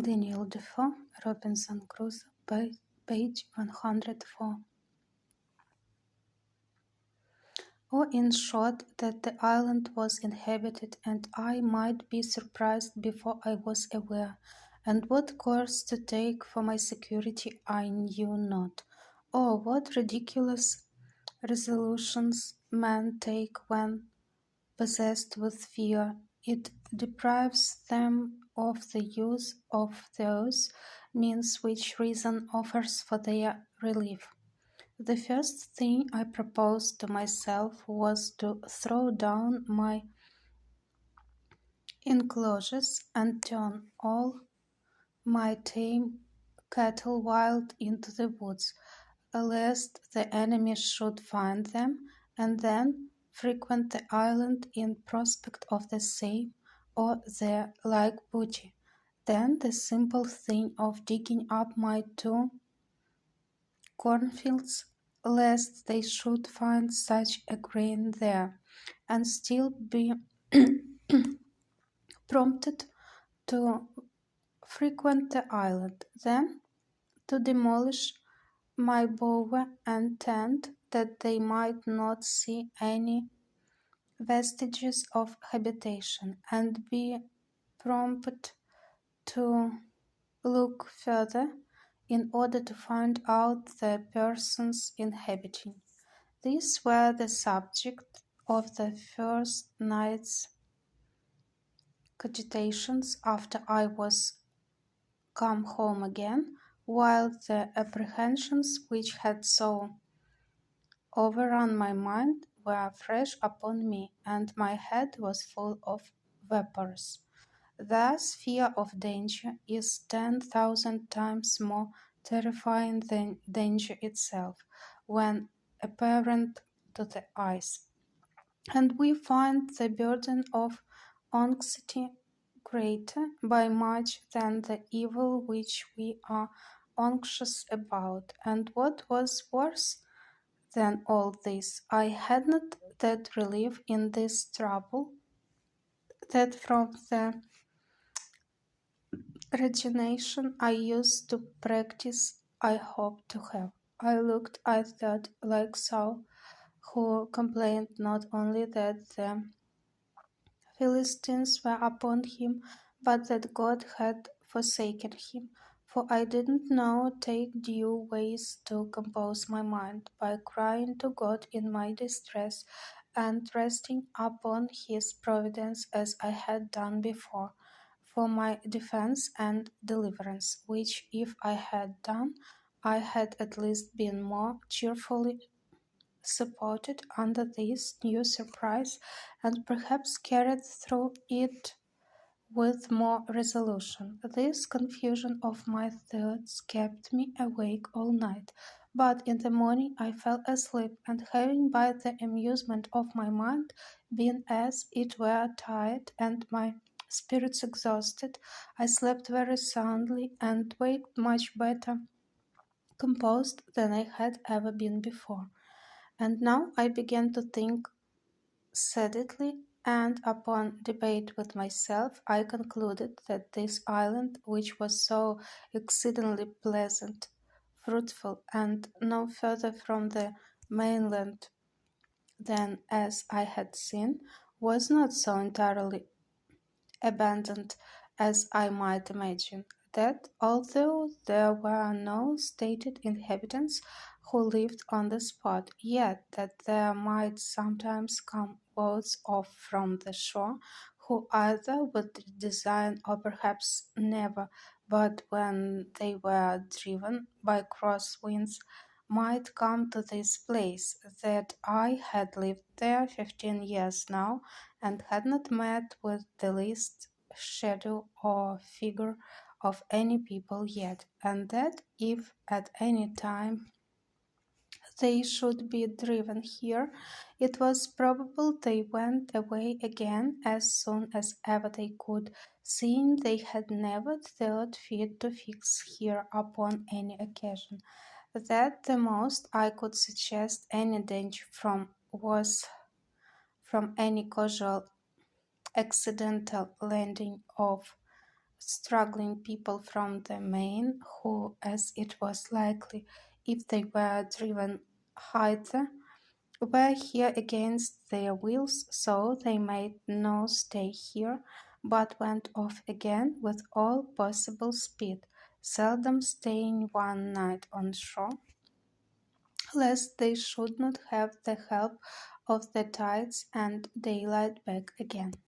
Daniel Defoe, Robinson Crusoe, page 104. Or in short, that the island was inhabited, and I might be surprised before I was aware, and what course to take for my security I knew not. Oh, what ridiculous resolutions men take when possessed with fear! It deprives them of the use of those means which reason offers for their relief. The first thing I proposed to myself was to throw down my enclosures and turn all my tame cattle wild into the woods, lest the enemy should find them, and then frequent the island in prospect of the same or their like booty. Then the simple thing of digging up my two cornfields, lest they should find such a grain there, and still be prompted to frequent the island, then to demolish my bower and tent, that they might not see any vestiges of habitation, and be prompted to look further in order to find out the persons inhabiting. These were the subject of the first night's cogitations after I was come home again, while the apprehensions which had so overrun my mind were fresh upon me, and my head was full of vapors. Thus fear of danger is 10,000 times more terrifying than danger itself, when apparent to the eyes. And we find the burden of anxiety greater by much than the evil which we are anxious about. And what was worse than all this, I had not that relief in this trouble that from the resignation I used to practice I hoped to have. I looked, I thought, like Saul, who complained not only that the Philistines were upon him, but that God had forsaken him. For I didn't now take due ways to compose my mind, by crying to God in my distress, and resting upon his providence as I had done before, for my defense and deliverance, which if I had done, I had at least been more cheerfully supported under this new surprise, and perhaps carried through it with more resolution. This confusion of my thoughts kept me awake all night, but in the morning I fell asleep, and having by the amusement of my mind been as it were tired, and my spirits exhausted, I slept very soundly, and waked much better composed than I had ever been before. And now I began to think steadily, and upon debate with myself, I concluded that this island, which was so exceedingly pleasant, fruitful, and no further from the mainland than as I had seen, was not so entirely abandoned as I might imagine, that although there were no stated inhabitants who lived on the spot, yet that there might sometimes come boats off from the shore, who either with design or perhaps never, but when they were driven by cross winds, might come to this place, that I had lived there 15 years now, and had not met with the least shadow or figure of any people yet, and that if at any time they should be driven here, it was probable they went away again as soon as ever they could, seeing they had never thought fit to fix here upon any occasion. That the most I could suggest any danger from was from any casual accidental landing of struggling people from the main, who, as it was likely if they were driven hither, were here against their wills, so they made no stay here, but went off again with all possible speed, seldom staying one night on shore, lest they should not have the help of the tides and daylight back again.